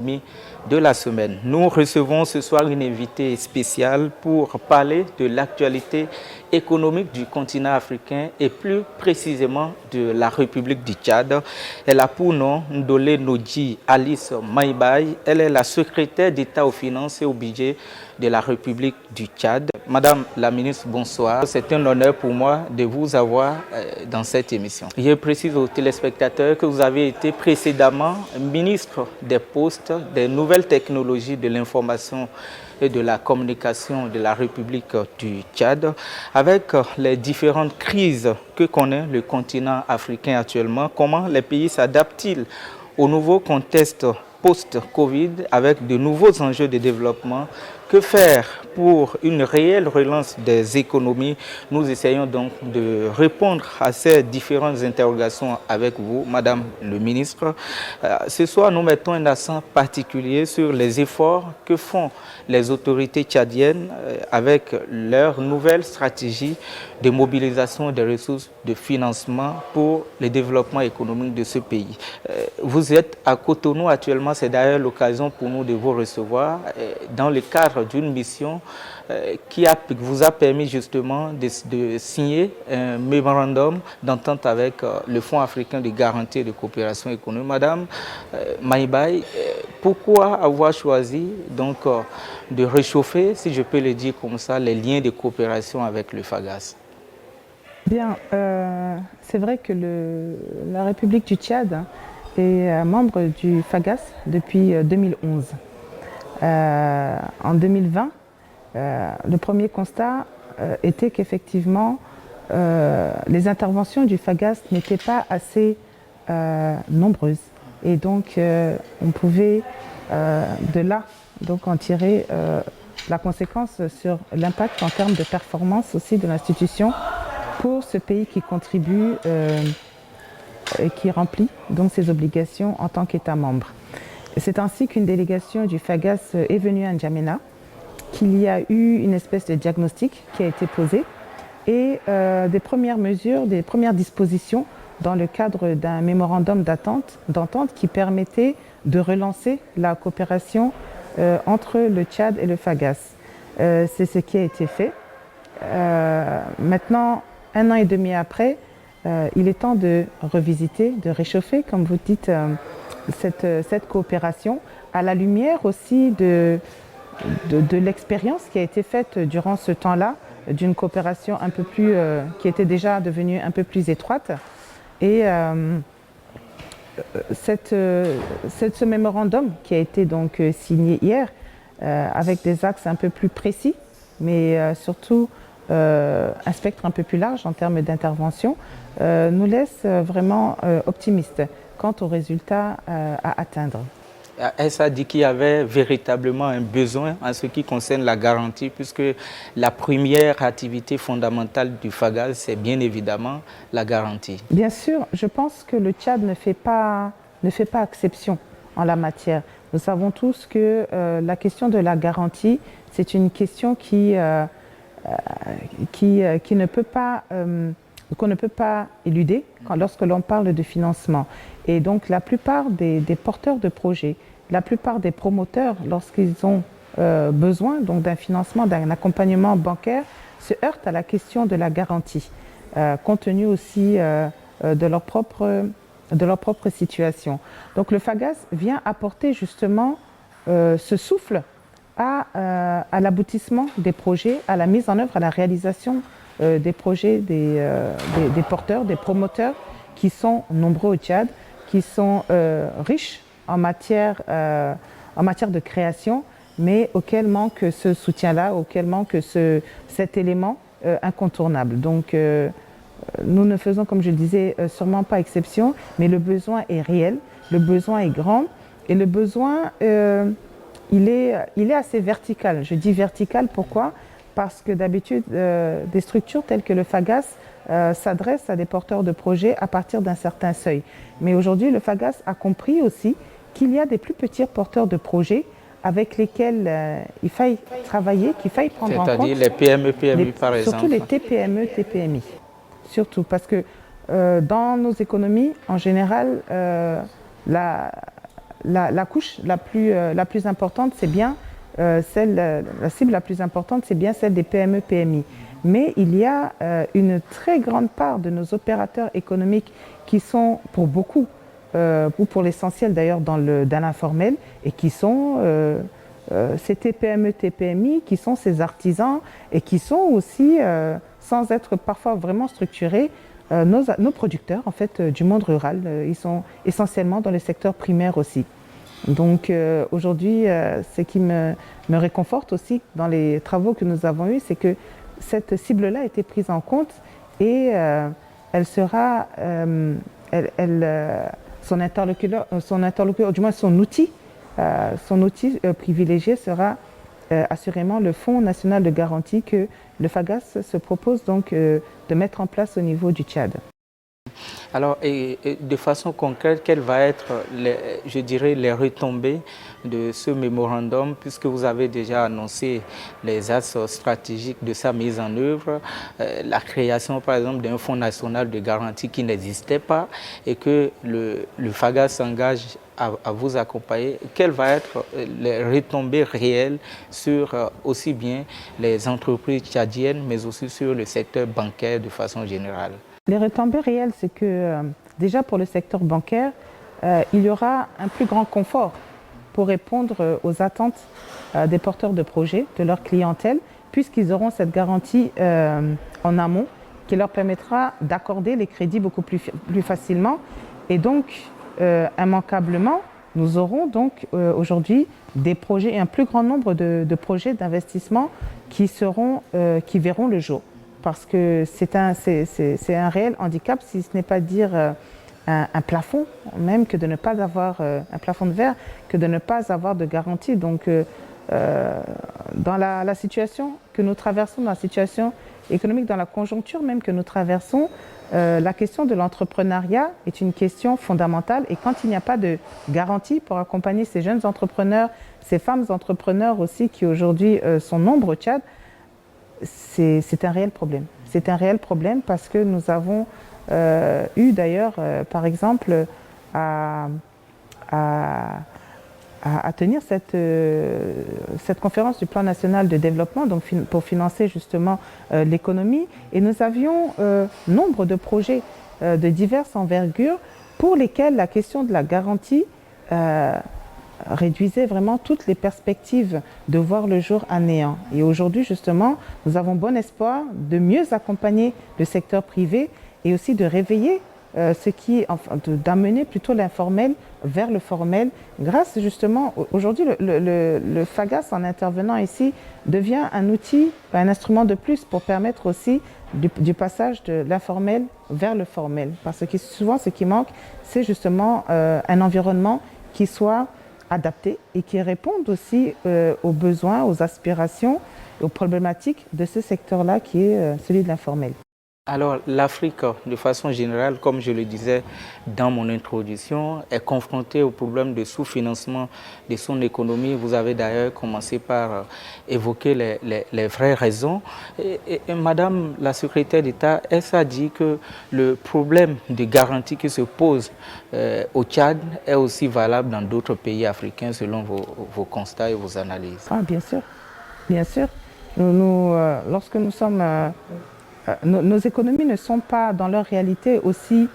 De la semaine. Nous recevons ce soir une invitée spéciale pour parler de l'actualité économique du continent africain et plus précisément de la République du Tchad. Elle a pour nom Ndolé Nodji Alice Maïbaï. Elle est la secrétaire d'État aux finances et au budget de la République du Tchad. Madame la ministre, bonsoir. C'est un honneur pour moi de vous avoir dans cette émission. Je précise aux téléspectateurs que vous avez été précédemment ministre des Postes, des nouvelles technologies de l'information et de la communication de la République du Tchad. Avec les différentes crises que connaît le continent africain actuellement, comment les pays s'adaptent-ils au nouveau contexte post-Covid avec de nouveaux enjeux de développement? Que faire pour une réelle relance des économies? Nous essayons donc de répondre à ces différentes interrogations avec vous, Madame le ministre. Ce soir, nous mettons un accent particulier sur les efforts que font les autorités tchadiennes avec leur nouvelle stratégie de mobilisation des ressources de financement pour le développement économique de ce pays. Vous êtes à Cotonou actuellement, c'est d'ailleurs l'occasion pour nous de vous recevoir dans le cadre d'une mission qui vous a permis justement de signer un mémorandum d'entente avec le Fonds africain de garantie et de coopération économique. Madame Maïbaï, pourquoi avoir choisi donc de réchauffer, si je peux le dire comme ça, les liens de coopération avec le FAGAS? Bien, c'est vrai que la République du Tchad est membre du FAGAS depuis 2011. En 2020, le premier constat était qu'effectivement, les interventions du FAGAS n'étaient pas assez nombreuses. Et donc, on pouvait de là donc, en tirer la conséquence sur l'impact en termes de performance aussi de l'institution pour ce pays qui contribue et qui remplit donc ses obligations en tant qu'État membre. C'est ainsi qu'une délégation du FAGAS est venue à N'Djamena, qu'il y a eu une espèce de diagnostic qui a été posé et des premières mesures, des premières dispositions dans le cadre d'un mémorandum d'entente qui permettait de relancer la coopération entre le Tchad et le FAGAS. C'est ce qui a été fait. Maintenant, 1 an et demi après, il est temps de revisiter, de réchauffer, comme vous dites, cette coopération à la lumière aussi de l'expérience qui a été faite durant ce temps-là, d'une coopération un peu plus, qui était déjà devenue un peu plus étroite. Et ce mémorandum qui a été donc signé hier, avec des axes un peu plus précis, mais surtout un spectre un peu plus large en termes d'intervention, nous laisse vraiment optimistes quant aux résultats à atteindre. Est-ce a dit qu'il y avait véritablement un besoin en ce qui concerne la garantie, puisque la première activité fondamentale du FAGAS, c'est bien évidemment la garantie? Bien sûr, je pense que le Tchad ne fait pas exception en la matière. Nous savons tous que la question de la garantie, c'est une question qu'on ne peut pas éluder lorsque l'on parle de financement. Et donc la plupart des porteurs de projets, la plupart des promoteurs, lorsqu'ils ont besoin d'un financement, d'un accompagnement bancaire, se heurtent à la question de la garantie, compte tenu aussi de leur propre situation. Donc le FAGAS vient apporter justement ce souffle à l'aboutissement des projets, à la mise en œuvre, à la réalisation des projets des porteurs, des promoteurs qui sont nombreux au Tchad, qui sont riches en matière de création, mais auquel manque ce soutien-là, auquel manque cet élément incontournable. Donc nous ne faisons, comme je le disais, sûrement pas exception, mais le besoin est réel, le besoin est grand, et le besoin, il est assez vertical. Je dis vertical, pourquoi ? Parce que d'habitude, des structures telles que le FAGAS s'adressent à des porteurs de projets à partir d'un certain seuil. Mais aujourd'hui, le FAGAS a compris aussi qu'il y a des plus petits porteurs de projets avec lesquels il faille travailler, qu'il faille prendre en compte. C'est-à-dire les PME, PMI par exemple. Surtout les TPME, TPMI. Surtout parce que dans nos économies, en général, la couche la plus importante, c'est bien la cible la plus importante, c'est bien celle des PME-PMI. Mais il y a une très grande part de nos opérateurs économiques qui sont, pour beaucoup, ou pour l'essentiel d'ailleurs, dans l'informel, et qui sont ces TPME, TPMI, qui sont ces artisans, et qui sont aussi, sans être parfois vraiment structurés, nos producteurs en fait, du monde rural. Ils sont essentiellement dans le secteur primaire aussi. Donc aujourd'hui, ce qui me réconforte aussi dans les travaux que nous avons eus, c'est que cette cible-là a été prise en compte et elle sera, son interlocuteur, du moins son outil privilégié sera assurément le Fonds national de garantie que le FAGAS se propose donc de mettre en place au niveau du Tchad. Alors, et de façon concrète, quelles vont être, je dirais, les retombées de ce mémorandum, puisque vous avez déjà annoncé les axes stratégiques de sa mise en œuvre, la création, par exemple, d'un fonds national de garantie qui n'existait pas et que le FAGAS s'engage à vous accompagner. Quelles vont être les retombées réelles sur aussi bien les entreprises tchadiennes, mais aussi sur le secteur bancaire de façon générale? Les retombées réelles, c'est que déjà pour le secteur bancaire, il y aura un plus grand confort pour répondre aux attentes des porteurs de projets, de leur clientèle, puisqu'ils auront cette garantie en amont qui leur permettra d'accorder les crédits beaucoup plus facilement. Et donc, immanquablement, nous aurons donc aujourd'hui des projets et un plus grand nombre de projets d'investissement qui verront le jour. Parce que c'est un réel handicap, si ce n'est pas dire un plafond, même que de ne pas avoir un plafond de verre, que de ne pas avoir de garantie. Donc, dans la situation que nous traversons, dans la situation économique, dans la conjoncture même que nous traversons, la question de l'entrepreneuriat est une question fondamentale. Et quand il n'y a pas de garantie pour accompagner ces jeunes entrepreneurs, ces femmes entrepreneurs aussi qui aujourd'hui sont nombreux au Tchad, c'est un réel problème. C'est un réel problème parce que nous avons eu d'ailleurs, par exemple, à tenir cette conférence du plan national de développement donc pour financer justement l'économie. Et nous avions nombre de projets de diverses envergures pour lesquels la question de la garantie réduisait vraiment toutes les perspectives de voir le jour à néant. Et aujourd'hui, justement, nous avons bon espoir de mieux accompagner le secteur privé et aussi de réveiller d'amener plutôt l'informel vers le formel. Grâce justement, aujourd'hui, le FAGAS, en intervenant ici, devient un outil, un instrument de plus pour permettre aussi du passage de l'informel vers le formel. Parce que souvent, ce qui manque, c'est justement un environnement qui soit adapté et qui répondent aussi aux besoins, aux aspirations, aux problématiques de ce secteur-là qui est celui de l'informel. Alors l'Afrique, de façon générale, comme je le disais dans mon introduction, est confrontée au problème de sous-financement de son économie. Vous avez d'ailleurs commencé par évoquer les vraies raisons. Et Madame la secrétaire d'État, est-ce a dit que le problème de garantie qui se pose au Tchad est aussi valable dans d'autres pays africains selon vos constats et vos analyses? Ah, bien sûr, bien sûr. Lorsque nous sommes... nos économies ne sont pas dans leur réalité aussi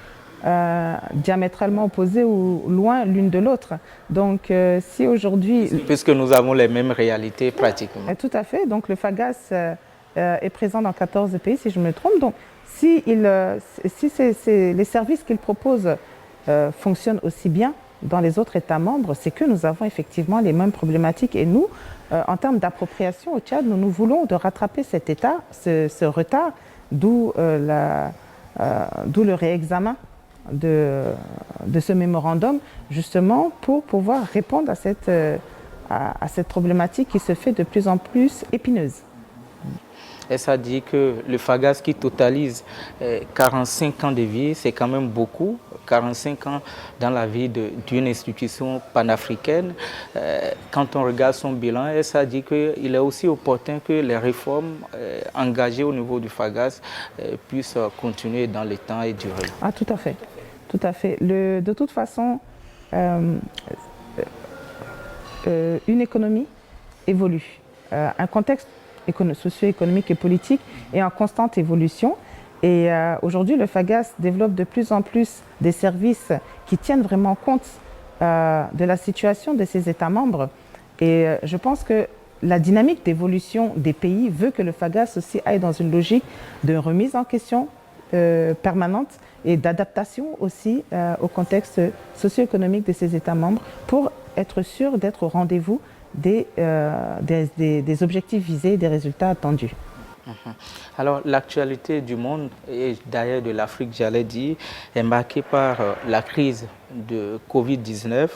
diamétralement opposées ou loin l'une de l'autre. Donc si aujourd'hui... Puisque nous avons les mêmes réalités pratiquement. Tout à fait. Donc le FAGAS est présent dans 14 pays si je me trompe. Donc si les services qu'il propose fonctionnent aussi bien dans les autres États membres, c'est que nous avons effectivement les mêmes problématiques. Et nous, en termes d'appropriation au Tchad, nous voulons de rattraper cet état, ce retard, d'où le réexamen de ce mémorandum, justement pour pouvoir répondre à cette problématique qui se fait de plus en plus épineuse. Et ça dit que le FAGAS qui totalise 45 ans de vie, c'est quand même beaucoup, 45 ans dans la vie d'une institution panafricaine. Quand on regarde son bilan, et ça dit qu'il est aussi opportun que les réformes engagées au niveau du FAGAS puissent continuer dans le temps et durer. Ah, tout à fait. Tout à fait. De toute façon, une économie évolue. Un contexte socio-économique et politique est en constante évolution. Et aujourd'hui, le FAGAS développe de plus en plus des services qui tiennent vraiment compte de la situation de ses États membres. Et je pense que la dynamique d'évolution des pays veut que le FAGAS aussi aille dans une logique de remise en question permanente et d'adaptation aussi au contexte socio-économique de ses États membres pour être sûr d'être au rendez-vous des objectifs visés et des résultats attendus. Alors, l'actualité du monde, et d'ailleurs de l'Afrique, j'allais dire, est marquée par la crise de Covid-19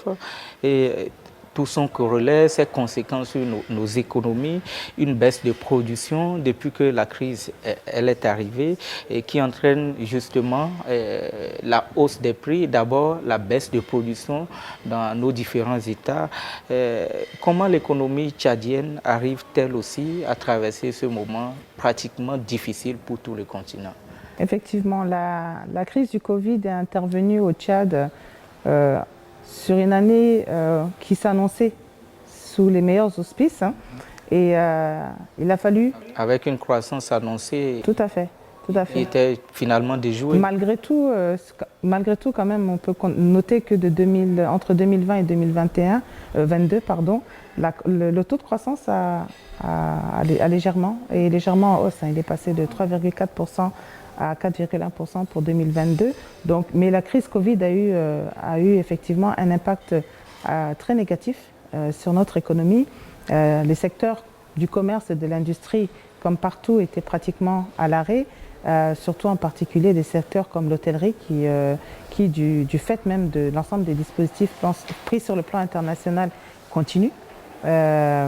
et tout son corollaire, ses conséquences sur nos économies, une baisse de production depuis que la crise elle est arrivée et qui entraîne justement la hausse des prix, d'abord la baisse de production dans nos différents États. Comment l'économie tchadienne arrive-t-elle aussi à traverser ce moment pratiquement difficile pour tout le continent? Effectivement, la crise du Covid est intervenue au Tchad sur une année qui s'annonçait sous les meilleurs auspices. Et il a fallu... Avec une croissance annoncée... Tout à fait. Tout à fait. Qui était finalement déjouée. Malgré tout, quand même, on peut noter que entre 2020 et 2022, le taux de croissance a légèrement en hausse. Il est passé de 3,4% à 4,1% pour 2022. Donc, mais la crise Covid a eu effectivement un impact très négatif sur notre économie. Les secteurs du commerce et de l'industrie, comme partout, étaient pratiquement à l'arrêt. Surtout en particulier des secteurs comme l'hôtellerie qui du fait même de l'ensemble des dispositifs pris sur le plan international, continuent à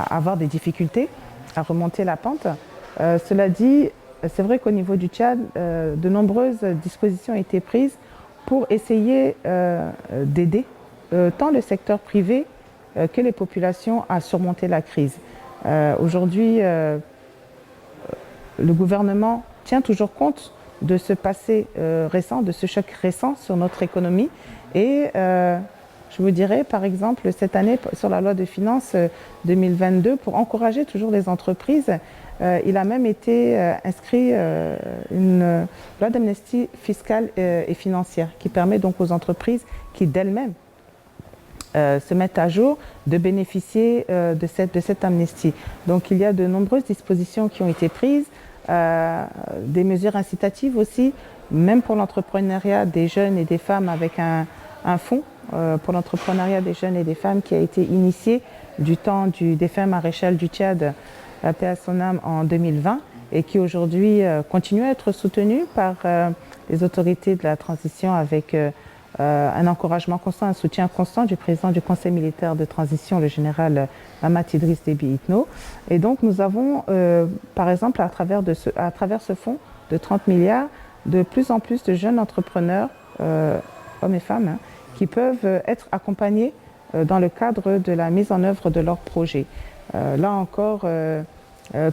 avoir des difficultés à remonter la pente. Cela dit, c'est vrai qu'au niveau du Tchad, de nombreuses dispositions ont été prises pour essayer d'aider tant le secteur privé que les populations à surmonter la crise. Aujourd'hui, le gouvernement tient toujours compte de ce passé récent, de ce choc récent sur notre économie. Et je vous dirais, par exemple, cette année, sur la loi de finances 2022, pour encourager toujours les entreprises, il a même été inscrit une loi d'amnistie fiscale et financière qui permet donc aux entreprises qui d'elles-mêmes se mettent à jour de bénéficier de cette amnistie. Donc il y a de nombreuses dispositions qui ont été prises, des mesures incitatives aussi, même pour l'entrepreneuriat des jeunes et des femmes avec un fonds pour l'entrepreneuriat des jeunes et des femmes qui a été initié du temps du défunt maréchal du Tchad, paix à son âme, en 2020 et qui aujourd'hui continue à être soutenu par les autorités de la transition avec un encouragement constant, un soutien constant du président du Conseil militaire de transition, le général Mahamat Idriss Déby Itno. Et donc nous avons, par exemple, à travers ce fonds de 30 milliards, de plus en plus de jeunes entrepreneurs, hommes et femmes, qui peuvent être accompagnés dans le cadre de la mise en œuvre de leurs projets. Là encore,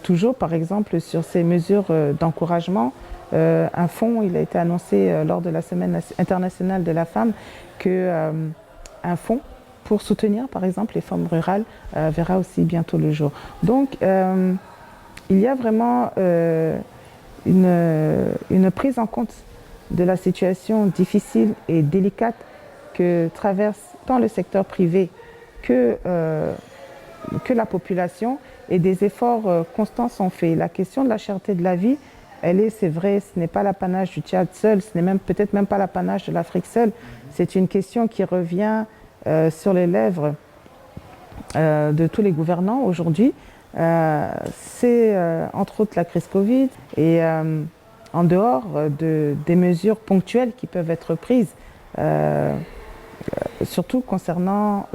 toujours par exemple sur ces mesures d'encouragement, un fonds, il a été annoncé lors de la Semaine internationale de la femme qu'un fonds pour soutenir par exemple les femmes rurales verra aussi bientôt le jour. Donc il y a vraiment une prise en compte de la situation difficile et délicate que traverse tant le secteur privé que la population, et des efforts constants sont faits. La question de la cherté de la vie, c'est vrai, ce n'est pas l'apanage du Tchad seul, ce n'est peut-être même pas l'apanage de l'Afrique seule. C'est une question qui revient sur les lèvres de tous les gouvernants aujourd'hui. C'est entre autres la crise Covid et en dehors des mesures ponctuelles qui peuvent être prises, surtout concernant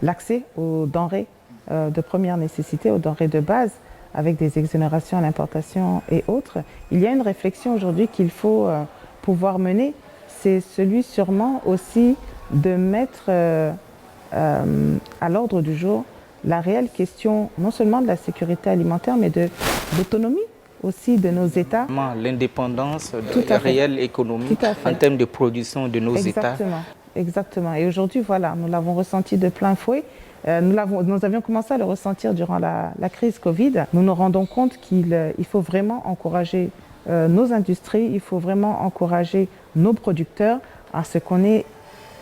l'accès aux denrées de première nécessité, aux denrées de base, avec des exonérations à l'importation et autres. Il y a une réflexion aujourd'hui qu'il faut pouvoir mener, c'est celui sûrement aussi de mettre à l'ordre du jour la réelle question non seulement de la sécurité alimentaire, mais de l'autonomie aussi de nos États. L'indépendance réelle économique en termes de production de nos États. exactement. Et aujourd'hui, voilà, nous l'avons ressenti de plein fouet. Nous avions commencé à le ressentir durant la crise Covid. Nous nous rendons compte qu'il faut vraiment encourager nos industries, il faut vraiment encourager nos producteurs à ce qu'on ait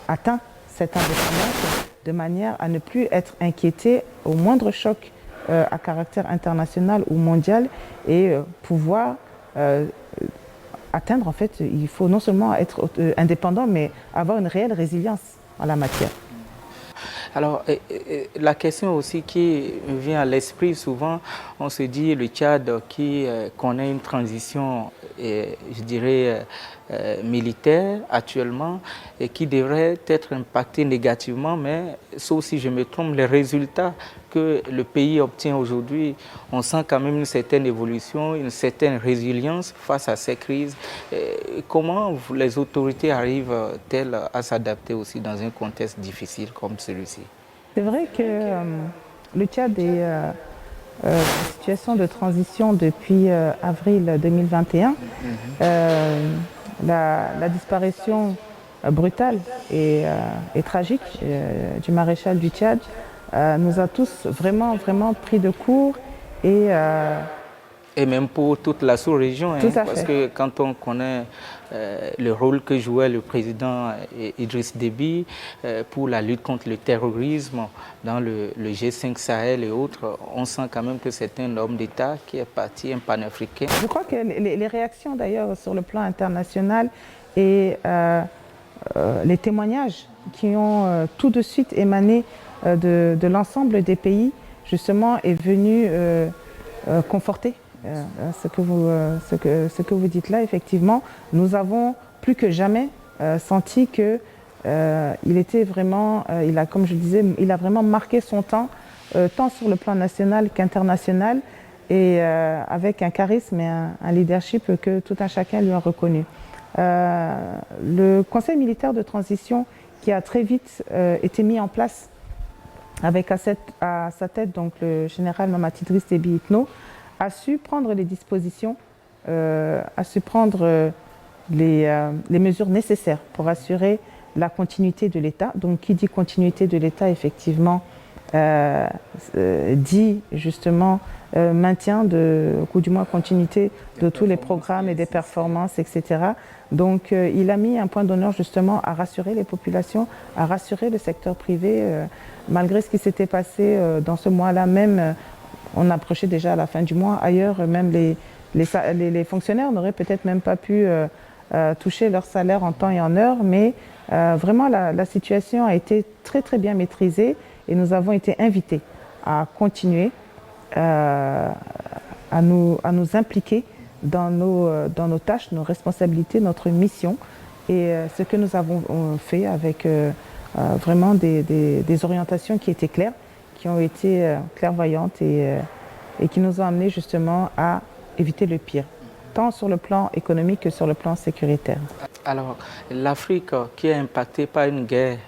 atteint cette indépendance de manière à ne plus être inquiété au moindre choc à caractère international ou mondial et pouvoir atteindre, en fait, il faut non seulement être indépendant, mais avoir une réelle résilience en la matière. Alors, la question aussi qui vient à l'esprit souvent, on se dit le Tchad qui connaît une transition, je dirais, militaire actuellement et qui devrait être impacté négativement, mais sauf si je me trompe, les résultats que le pays obtient aujourd'hui, on sent quand même une certaine évolution, une résilience face à ces crises. Comment les autorités arrivent-elles à s'adapter aussi dans un contexte difficile comme celui-ci? C'est vrai que le Tchad est en situation de transition depuis avril 2021. La disparition brutale et tragique du maréchal du Tchad nous a tous vraiment pris de court et même pour toute la sous-région, parce que quand on connaît le rôle que jouait le président Idriss Déby pour la lutte contre le terrorisme dans le G5 Sahel et autres, on sent quand même que c'est un homme d'État qui est parti, un panafricain. Je crois que les réactions d'ailleurs sur le plan international et les témoignages qui ont tout de suite émané de l'ensemble des pays, justement, est venu conforter ce que vous dites là. Effectivement, nous avons plus que jamais senti que il était vraiment, comme je disais, il a vraiment marqué son temps, tant sur le plan national qu'international, et avec un charisme et un leadership que tout un chacun lui a reconnu. Le Conseil militaire de transition qui a très vite été mis en place avec à sa tête donc le général Mamadou Idriss Déby Itno, a su prendre les dispositions, a su prendre les mesures nécessaires pour assurer la continuité de l'État. Donc qui dit continuité de l'État, effectivement, dit justement maintien ou du moins continuité de tous les programmes et des performances, etc. Donc il a mis un point d'honneur justement à rassurer les populations, à rassurer le secteur privé, malgré ce qui s'était passé dans ce mois-là même. On approchait déjà à la fin du mois. Ailleurs, même les fonctionnaires n'auraient peut-être même pas pu toucher leur salaire en temps et en heure, mais vraiment la situation a été très bien maîtrisée et nous avons été invités à continuer à nous impliquer dans nos tâches, nos responsabilités, notre mission, et ce que nous avons fait avec vraiment des orientations qui étaient claires, qui ont été clairvoyantes et qui nous ont amenés justement à éviter le pire, tant sur le plan économique que sur le plan sécuritaire. Alors, l'Afrique qui est impactée par une guerre,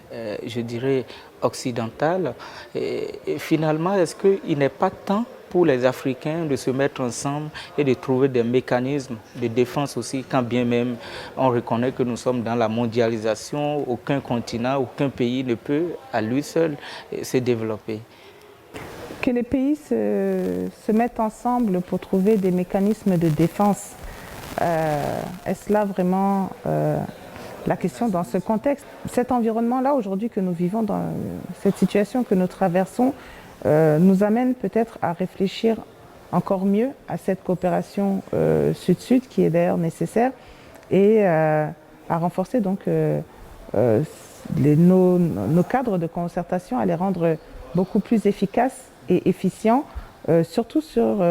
je dirais, occidentale, et finalement, est-ce qu'il n'est pas temps pour les Africains de se mettre ensemble et de trouver des mécanismes de défense aussi, quand bien même on reconnaît que nous sommes dans la mondialisation, aucun continent, aucun pays ne peut à lui seul se développer? Que les pays se mettent ensemble pour trouver des mécanismes de défense, est-ce là vraiment la question dans ce contexte? Cet environnement-là aujourd'hui que nous vivons, dans cette situation que nous traversons, nous amène peut-être à réfléchir encore mieux à cette coopération sud-sud qui est d'ailleurs nécessaire, et à renforcer donc nos cadres de concertation, à les rendre beaucoup plus efficaces et efficients, surtout sur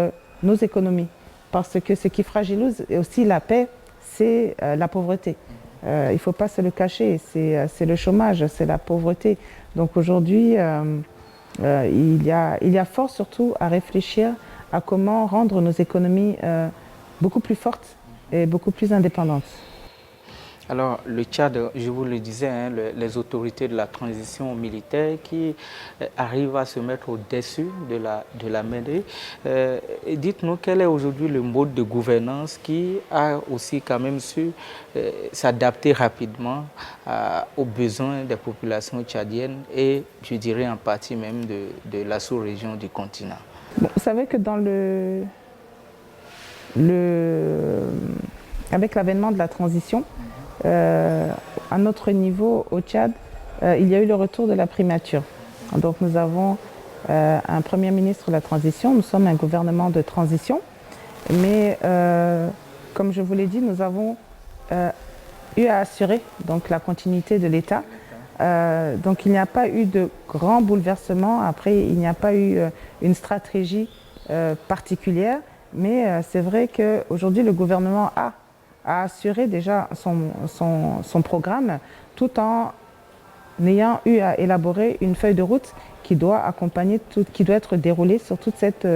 nos économies. Parce que ce qui fragilise aussi la paix, c'est la pauvreté. Il ne faut pas se le cacher, c'est le chômage, c'est la pauvreté. Donc aujourd'hui, il y a fort surtout à réfléchir à comment rendre nos économies beaucoup plus fortes et beaucoup plus indépendantes. Alors, le Tchad, je vous le disais, hein, les autorités de la transition militaire qui arrivent à se mettre au-dessus de la mêlée. Dites-nous, quel est aujourd'hui le mode de gouvernance qui a aussi quand même su s'adapter rapidement aux besoins des populations tchadiennes et, je dirais, en partie même de la sous-région du continent? Bon, vous savez que dans avec l'avènement de la transition, à notre niveau au Tchad, il y a eu le retour de la primature. Donc nous avons un Premier ministre de la transition, nous sommes un gouvernement de transition, mais comme je vous l'ai dit, nous avons eu à assurer donc, la continuité de l'État. Donc il n'y a pas eu de grands bouleversements, après il n'y a pas eu une stratégie particulière, mais c'est vrai qu'aujourd'hui le gouvernement a assuré déjà son programme tout en ayant eu à élaborer une feuille de route qui doit accompagner, qui doit être déroulée sur toute cette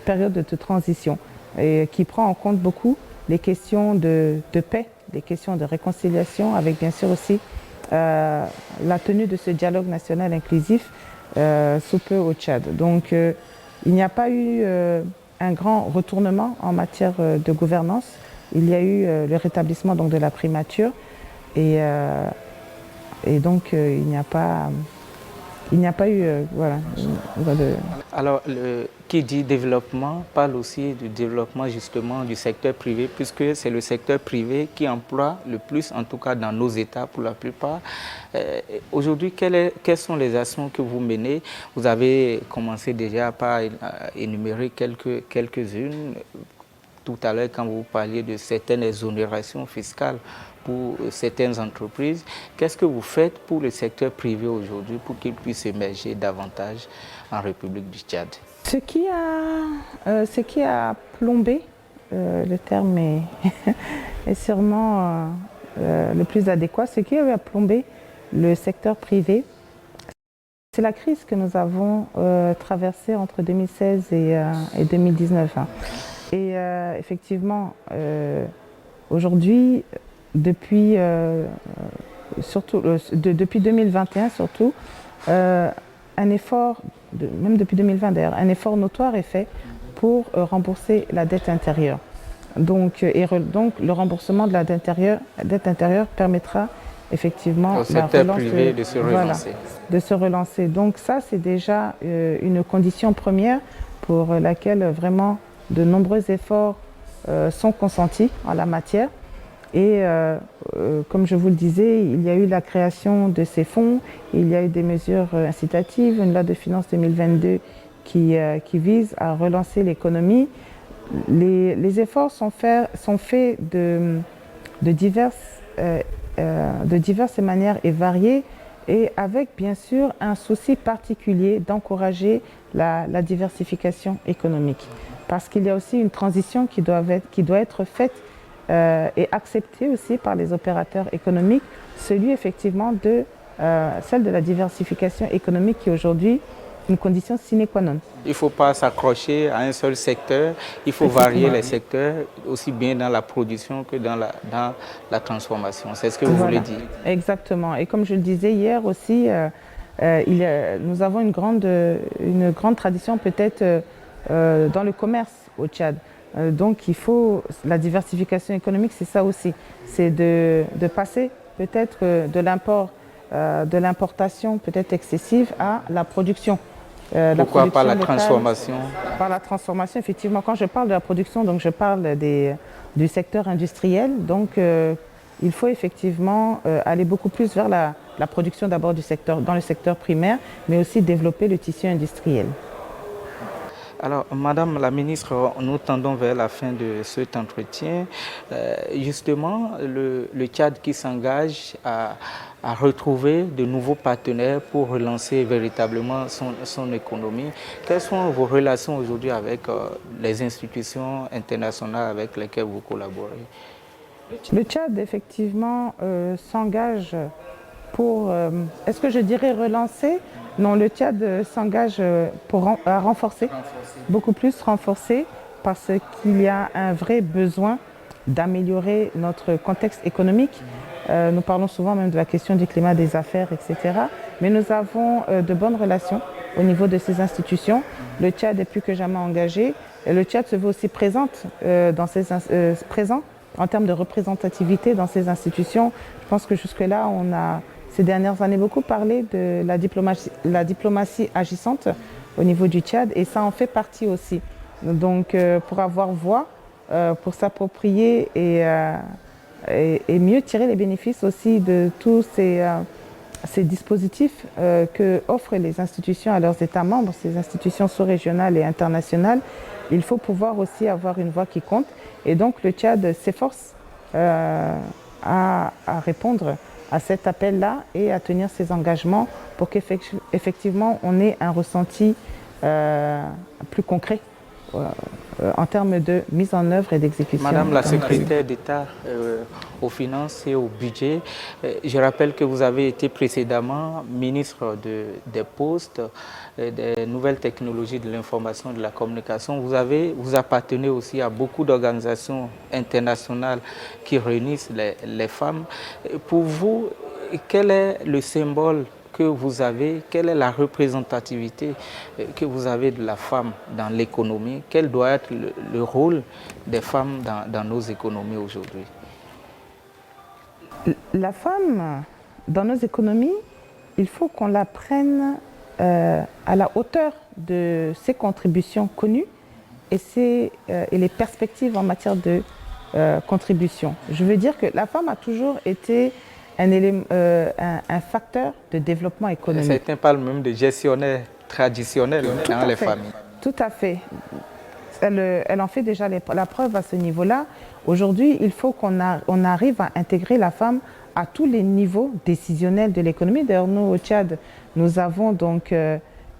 période de transition et qui prend en compte beaucoup les questions de paix, les questions de réconciliation, avec bien sûr aussi la tenue de ce dialogue national inclusif sous peu au Tchad. Donc il n'y a pas eu un grand retournement en matière de gouvernance. Il y a eu le rétablissement donc, de la primature et donc il n'y a pas eu voilà. Alors, qui dit développement parle aussi du développement justement du secteur privé, puisque c'est le secteur privé qui emploie le plus, en tout cas dans nos États pour la plupart. Aujourd'hui, quelles sont les actions que vous menez? Vous avez commencé déjà par énumérer quelques-unes. Tout à l'heure, quand vous parliez de certaines exonérations fiscales pour certaines entreprises, qu'est-ce que vous faites pour le secteur privé aujourd'hui pour qu'il puisse émerger davantage en République du Tchad? Ce qui a plombé, le terme est sûrement le plus adéquat, ce qui a plombé le secteur privé, c'est la crise que nous avons traversée entre 2016 et 2019. Hein. Et effectivement, aujourd'hui, depuis 2021 surtout, un effort, même depuis 2020 d'ailleurs, un effort notoire est fait pour rembourser la dette intérieure. Donc le remboursement de la dette intérieure permettra effectivement au secteur privé de se relancer. Voilà, de se relancer. Donc ça, c'est déjà une condition première pour laquelle vraiment de nombreux efforts sont consentis en la matière. Et comme je vous le disais, il y a eu la création de ces fonds, il y a eu des mesures incitatives, une loi de finances 2022 qui vise à relancer l'économie. Les efforts sont faits de diverses manières et variées, et avec bien sûr un souci particulier d'encourager la diversification économique. Parce qu'il y a aussi une transition qui doit être faite et acceptée aussi par les opérateurs économiques, celle de la diversification économique qui est aujourd'hui une condition sine qua non. Il ne faut pas s'accrocher à un seul secteur, il faut varier les secteurs, aussi bien dans la production que dans la transformation. C'est ce que vous voulez dire. Exactement. Et comme je le disais hier aussi, nous avons une grande tradition peut-être dans le commerce au Tchad. Donc il faut, la diversification économique, c'est ça aussi. C'est de passer peut-être de l'importation peut-être excessive à la production. Pourquoi pas la transformation? Par la transformation, effectivement. Quand je parle de la production, donc je parle du secteur industriel. Donc il faut effectivement aller beaucoup plus vers la production d'abord dans le secteur primaire, mais aussi développer le tissu industriel. Alors, Madame la Ministre, nous tendons vers la fin de cet entretien. Justement, le Tchad qui s'engage à retrouver de nouveaux partenaires pour relancer véritablement son économie. Quelles sont vos relations aujourd'hui avec les institutions internationales avec lesquelles vous collaborez? Le Tchad, effectivement, s'engage pour, est-ce que je dirais relancer? Non, le Tchad s'engage à renforcer, beaucoup plus renforcer, parce qu'il y a un vrai besoin d'améliorer notre contexte économique. Nous parlons souvent même de la question du climat des affaires, etc. Mais nous avons de bonnes relations au niveau de ces institutions. Le Tchad est plus que jamais engagé. Et le Tchad se veut aussi présent en termes de représentativité dans ces institutions. Je pense que jusque-là, on a, ces dernières années, beaucoup parlé de la diplomatie agissante au niveau du Tchad, et ça en fait partie aussi. Donc, pour avoir voix, pour s'approprier et mieux tirer les bénéfices aussi de tous ces dispositifs que offrent les institutions à leurs États membres, ces institutions sous-régionales et internationales, il faut pouvoir aussi avoir une voix qui compte. Et donc le Tchad s'efforce à répondre à cet appel-là et à tenir ses engagements pour qu'effectivement on ait un ressenti plus concret en termes de mise en œuvre et d'exécution. Madame la secrétaire d'État aux finances et au budget, je rappelle que vous avez été précédemment ministre des Postes, des nouvelles technologies de l'information et de la communication. Vous appartenez aussi à beaucoup d'organisations internationales qui réunissent les femmes. Pour vous, quel est le symbole que vous avez, quelle est la représentativité que vous avez de la femme dans l'économie? Quel doit être le rôle des femmes dans nos économies aujourd'hui? La femme, dans nos économies, il faut qu'on la prenne à la hauteur de ses contributions connues et les perspectives en matière de contribution. Je veux dire que la femme a toujours été un facteur de développement économique. Certains parlent même de gestionnaire traditionnel dans les familles. Tout à fait. Elle en fait déjà la preuve à ce niveau-là. Aujourd'hui, il faut qu'on arrive à intégrer la femme à tous les niveaux décisionnels de l'économie. D'ailleurs, nous, au Tchad, nous avons donc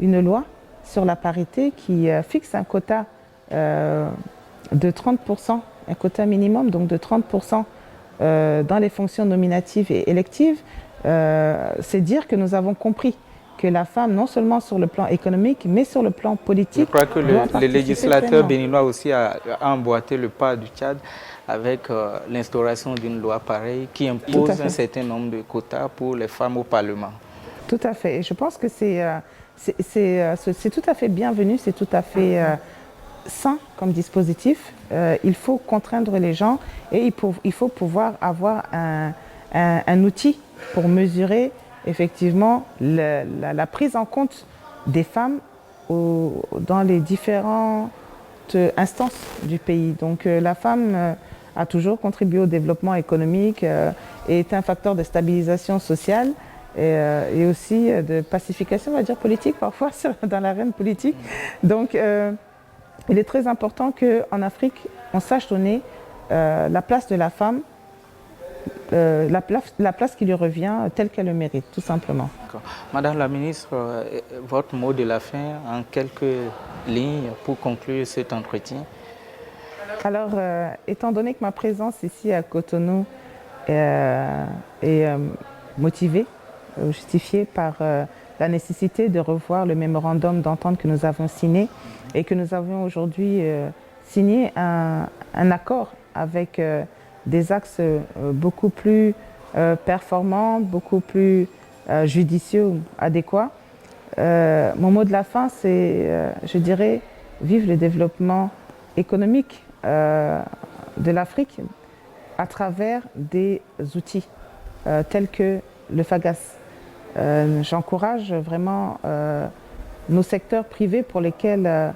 une loi sur la parité qui fixe un quota de 30%, un quota minimum donc de 30% dans les fonctions nominatives et électives. C'est dire que nous avons compris que la femme, non seulement sur le plan économique, mais sur le plan politique... Je crois que le législateur béninois aussi a emboîté le pas du Tchad avec l'instauration d'une loi pareille qui impose un certain nombre de quotas pour les femmes au Parlement. Tout à fait. Et je pense que c'est tout à fait bienvenu, c'est tout à fait sain comme dispositif. Il faut contraindre les gens et il faut pouvoir avoir un outil pour mesurer effectivement la prise en compte des femmes dans les différentes instances du pays. Donc la femme a toujours contribué au développement économique et est un facteur de stabilisation sociale et aussi de pacification, on va dire, politique parfois dans l'arène politique. Donc il est très important qu'en Afrique, on sache donner la place de la femme, la place qui lui revient telle qu'elle le mérite, tout simplement. Madame la ministre, votre mot de la fin en quelques lignes pour conclure cet entretien. Alors, étant donné que ma présence ici à Cotonou est motivée, justifiée par la nécessité de revoir le mémorandum d'entente que nous avons signé et que nous avons aujourd'hui signé un accord avec des axes beaucoup plus performants, beaucoup plus judicieux, adéquats. Mon mot de la fin, c'est, je dirais, vive le développement économique de l'Afrique à travers des outils tels que le FAGAS. J'encourage vraiment nos secteurs privés pour lesquels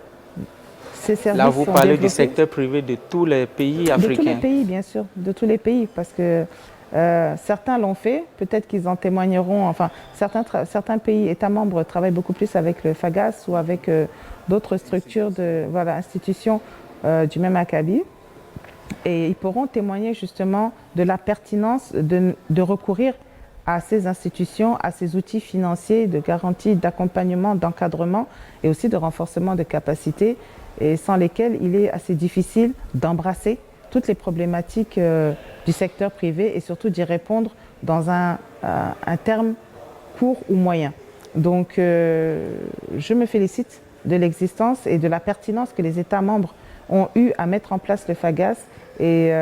ces services là, vous sont parlez développés. du secteur privé de tous les pays africains. De tous les pays, bien sûr, de tous les pays, parce que certains l'ont fait, peut-être qu'ils en témoigneront, enfin, certains pays, États membres, travaillent beaucoup plus avec le FAGAS ou avec d'autres structures, institutions du même acabit. Et ils pourront témoigner justement de la pertinence de recourir à ces institutions, à ces outils financiers de garantie, d'accompagnement, d'encadrement et aussi de renforcement de capacités, et sans lesquels il est assez difficile d'embrasser toutes les problématiques du secteur privé et surtout d'y répondre dans un terme court ou moyen. Donc je me félicite de l'existence et de la pertinence que les États membres ont eu à mettre en place le FAGAS Et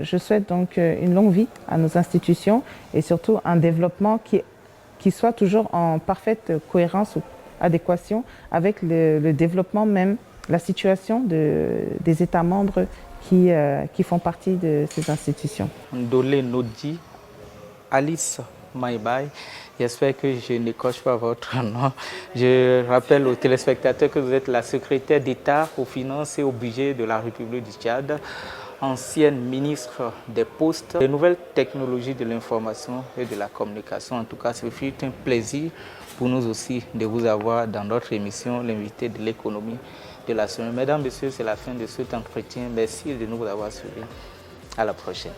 je souhaite donc une longue vie à nos institutions et surtout un développement qui soit toujours en parfaite cohérence ou adéquation avec le développement même, la situation des États membres qui font partie de ces institutions. Ndolé Nodji, Alice Maïbaï, j'espère que je n'écorche pas votre nom. Je rappelle aux téléspectateurs que vous êtes la secrétaire d'État aux finances et au budget de la République du Tchad, ancienne ministre des Postes, des nouvelles technologies de l'information et de la communication. En tout cas, ce fut un plaisir pour nous aussi de vous avoir dans notre émission, l'invité de l'économie de la semaine. Mesdames, Messieurs, c'est la fin de cet entretien. Merci de nous avoir suivis. À la prochaine.